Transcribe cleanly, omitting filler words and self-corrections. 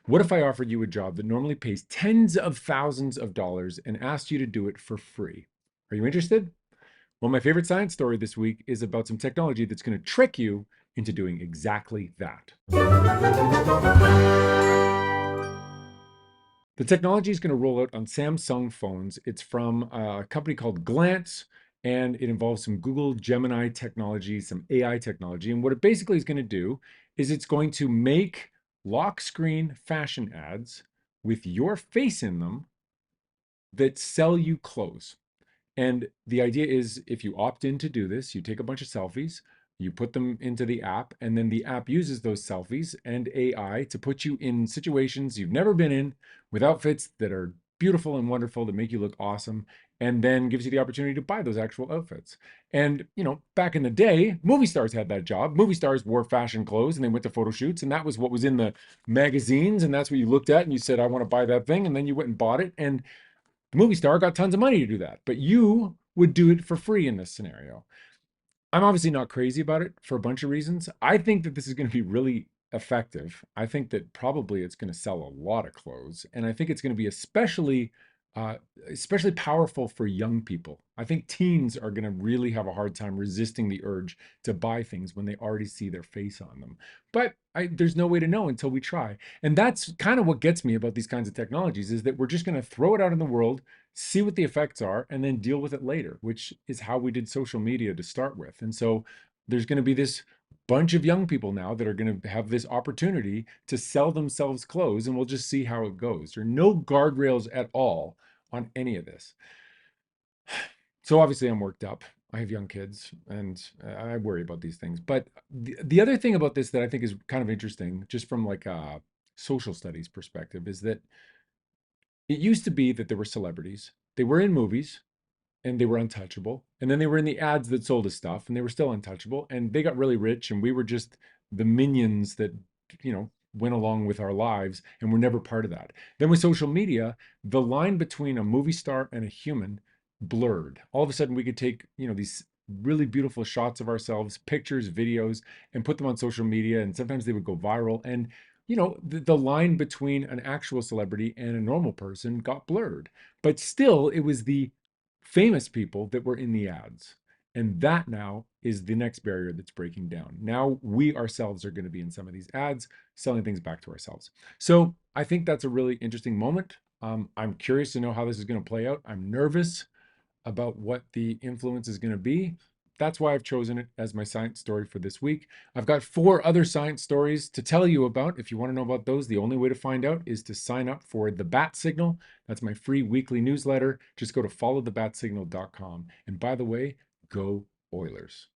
What if I offered you a job that normally pays tens of thousands of dollars and asked you to do it for free? Are you interested? Well, my favorite science story this week is about some technology that's going to trick you into doing exactly that. The technology is going to roll out on Samsung phones. It's from a company called Glance, and it involves some Google Gemini technology, some AI technology. And what it basically is going to do is it's going to make lock screen fashion ads with your face in them that sell you clothes. And the idea is if you opt in to do this, you take a bunch of selfies, you put them into the app, and then the app uses those selfies and AI to put you in situations you've never been in with outfits that are beautiful and wonderful that make you look awesome, and then gives you the opportunity to buy those actual outfits. And, back in the day, movie stars had that job. Movie stars wore fashion clothes and they went to photo shoots, and that was what was in the magazines, and that's what you looked at and you said, I want to buy that thing, and then you went and bought it. And the movie star got tons of money to do that, but you would do it for free in this scenario. I'm obviously not crazy about it for a bunch of reasons. I think that this is going to be really effective. I think that probably it's going to sell a lot of clothes, and I think it's going to be uh, especially powerful for young people. I think teens are going to really have a hard time resisting the urge to buy things when they already see their face on them. But there's no way to know until we try. And that's kind of what gets me about these kinds of technologies is that we're just going to throw it out in the world, see what the effects are, and then deal with it later, which is how we did social media to start with. And so there's going to be this bunch of young people now that are going to have this opportunity to sell themselves clothes, and we'll just see how it goes. There are no guardrails at all on any of this. So obviously I'm worked up. I have young kids and I worry about these things. But the other thing about this that I think is kind of interesting, just from like a social studies perspective, is that it used to be that there were celebrities. They were in movies and they were untouchable. And then they were in the ads that sold us stuff and they were still untouchable. And they got really rich and we were just the minions that, went along with our lives and were never part of that. Then with social media, the line between a movie star and a human blurred. All of a sudden we could take, these really beautiful shots of ourselves, pictures, videos, and put them on social media. And sometimes they would go viral. And the line between an actual celebrity and a normal person got blurred. But still, it was the famous people that were in the ads. And that now is the next barrier that's breaking down. Now we ourselves are going to be in some of these ads, selling things back to ourselves. So I think that's a really interesting moment. I'm curious to know how this is going to play out. I'm nervous about what the influence is going to be. That's why I've chosen it as my science story for this week. I've got 4 other science stories to tell you about. If you want to know about those, the only way to find out is to sign up for The Bat Signal. That's my free weekly newsletter. Just go to followthebatsignal.com. And by the way, go Oilers.